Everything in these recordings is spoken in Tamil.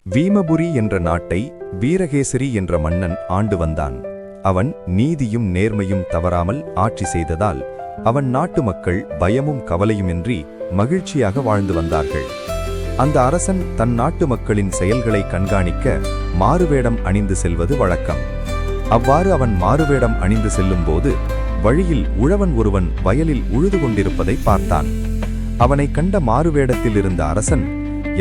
வீமபுரி என்ற நாட்டை வீரகேசரி என்ற மன்னன் ஆண்டு வந்தான். அவன் நீதியும் நேர்மையும் தவறாமல் ஆட்சி செய்ததால் அவன் நாட்டு மக்கள் பயமும் கவலையுமின்றி மகிழ்ச்சியாக வாழ்ந்து வந்தார்கள். அந்த அரசன் தன் நாட்டு மக்களின் செயல்களை கண்காணிக்க மாறுவேடம் அணிந்து செல்வது வழக்கம். அவ்வாறு அவன் மாறுவேடம் அணிந்து செல்லும்போது வழியில் உழவன் ஒருவன் வயலில் உழுது கொண்டிருப்பதை பார்த்தான். அவனை கண்ட மாறுவேடத்தில் இருந்த அரசன்,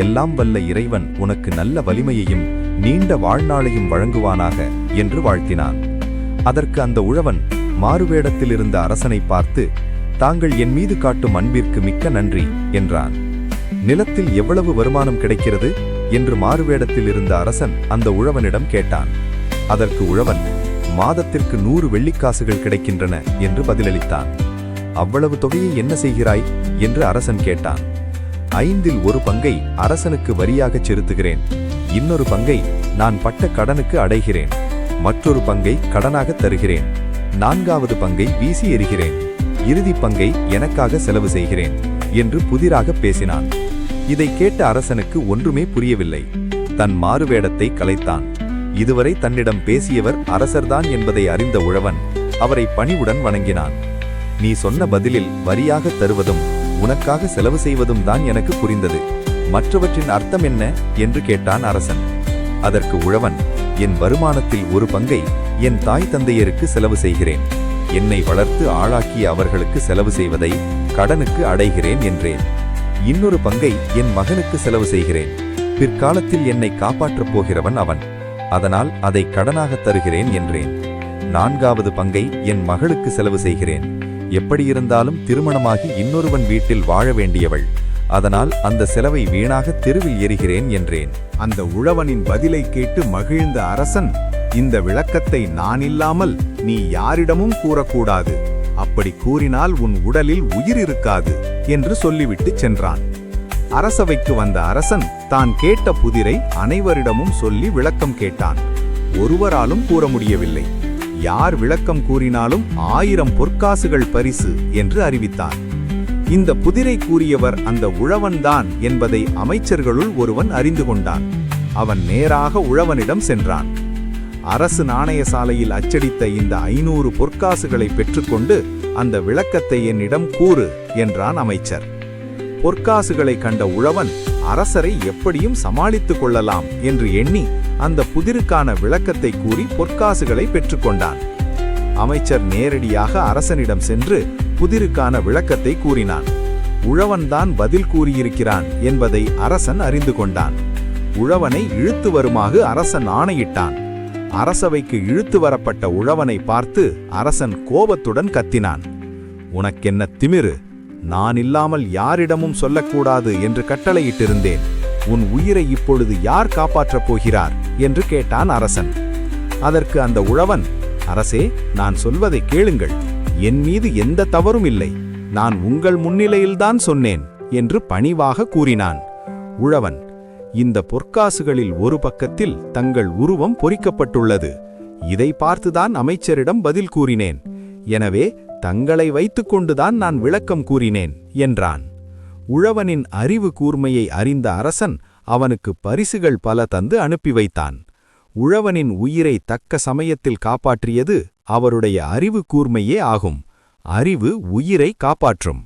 எல்லாம் வல்ல இறைவன் உனக்கு நல்ல வலிமையையும் நீண்ட வாழ்நாளையும் வழங்குவானாக என்று வாழ்த்தினான். அதற்கு அந்த உழவன் மாறுவேடத்தில் இருந்த அரசனை பார்த்து, தாங்கள் என் மீது காட்டும் அன்பிற்கு மிக்க நன்றி என்றான். நிலத்தில் எவ்வளவு வருமானம் கிடைக்கிறது என்று மாறுவேடத்தில் இருந்த அரசன் அந்த உழவனிடம் கேட்டான். அதற்கு உழவன், மாதத்திற்கு 100 வெள்ளிக்காசுகள் கிடைக்கின்றன என்று பதிலளித்தான். அவ்வளவு தொகையை என்ன செய்கிறாய் என்று அரசன் கேட்டான். 5இல் 1 பங்கை அரசனுக்கு வரியாகச் செலுத்துகிறேன், இன்னொரு பங்கை நான் பட்ட கடனுக்கு அடைகிறேன், மற்றொரு பங்கை கடனாக தருகிறேன், 4வது பங்கை வீசி எறிகிறேன், இறுதி பங்கை எனக்காக செலவு செய்கிறேன் என்று புதிராக பேசினான். இதை கேட்ட அரசனுக்கு ஒன்றுமே புரியவில்லை. தன் மாறுவேடத்தை கலைத்தான். இதுவரை தன்னிடம் பேசியவர் அரசர்தான் என்பதை அறிந்த உழவன் அவரை பணிவுடன் வணங்கினான். நீ சொன்ன பதிலில் வரியாக தருவதும் உனக்காக செலவு செய்வதும் தான் எனக்கு புரிந்தது. மற்றவற்றின் அர்த்தம் என்ன என்று கேட்டான் அரசன். அதற்கு உழவன், என் வருமானத்தில் 1 பங்கை என் தாய் தந்தையருக்கு செலவு செய்கிறேன், என்னை வளர்த்து ஆளாக்கிய அவர்களுக்கு செலவு செய்வதை கடனுக்கு அடைகிறேன் என்றேன். இன்னொரு பங்கை என் மகனுக்கு செலவு செய்கிறேன், பிற்காலத்தில் என்னை காப்பாற்றப் போகிறவன் அவன், அதனால் அதை கடனாக தருகிறேன் என்றேன். 4வது பங்கை என் மகளுக்கு செலவு செய்கிறேன், எப்படியிருந்தாலும் திருமணமாகி இன்னொருவன் வீட்டில் வாழ வேண்டியவள், அதனால் அந்த செலவை வீணாக தெருவில் எறிகிறேன் என்றேன். அந்த உழவனின் பதிலை கேட்டு மகிழ்ந்த அரசன், இந்த விளக்கத்தை நான் இல்லாமல் நீ யாரிடமும் கூறக்கூடாது, அப்படி கூறினால் உன் உடலில் உயிர் இருக்காது என்று சொல்லிவிட்டு சென்றான். அரசவைக்கு வந்த அரசன் தான் கேட்ட புதிரை அனைவரிடமும் சொல்லி விளக்கம் கேட்டான். ஒருவராலும் கூற முடியவில்லை. யார் விளக்கம் கூறினாலும் 1000 பொற்காசுகள் பரிசு என்று அறிவித்தார். இந்த புதிரை கூறியவர் அந்த உழவன்தான் என்பதை அமைச்சர்களுள் ஒருவன் அறிந்து கொண்டான். அவன் நேராக உழவனிடம் சென்றான். அரசு நாணயசாலையில் அச்சடித்த இந்த 500 பொற்காசுகளை பெற்றுக்கொண்டு அந்த விளக்கத்தை என்னிடம் கூறு என்றான் அமைச்சர். பொற்காசுகளை கண்ட உழவன் அரசரை எப்படியும் சமாளித்துக் கொள்ளலாம் என்று எண்ணி அந்த புதிருக்கான விளக்கத்தை கூறி பொற்காசுகளை பெற்றுக்கொண்டான். அமைச்சர் நேரடியாக அரசனிடம் சென்று புதிருக்கான விளக்கத்தை கூறினான். உழவன்தான் பதில் கூறியிருக்கிறான் என்பதை அரசன் அறிந்து கொண்டான். உழவனை இழுத்து வருமாறு அரசன் ஆணையிட்டான். அரசவைக்கு இழுத்து வரப்பட்ட உழவனை பார்த்து அரசன் கோபத்துடன் கத்தினான். உனக்கென்ன திமிரு? நான் இல்லாமல் யாரிடமும் சொல்லக்கூடாது என்று கட்டளையிட்டிருந்தேன். உன் உயிரை இப்பொழுது யார் காப்பாற்றப் போகிறார் என்று கேட்டான் அரசன். அதற்கு அந்த உழவன், அரசே, நான் சொல்வதை கேளுங்கள், என் மீது எந்த தவறும் இல்லை, நான் உங்கள் முன்னிலையில்தான் சொன்னேன் என்று பணிவாக கூறினான். உழவன், இந்த பொற்காசுகளில் ஒரு பக்கத்தில் தங்கள் உருவம் பொறிக்கப்பட்டுள்ளது, இதை பார்த்துதான் அமைச்சரிடம் பதில் கூறினேன், எனவே தங்களை வைத்துக்கொண்டுதான் நான் விளக்கம் கூறினேன் என்றான். உழவனின் அறிவு கூர்மையை அறிந்த அரசன் அவனுக்கு பரிசுகள் பல தந்து அனுப்பி வைத்தான். உழவனின் உயிரை தக்க சமயத்தில் காப்பாற்றியது அவருடைய அறிவு கூர்மையே ஆகும். அறிவு உயிரை காப்பாற்றும்.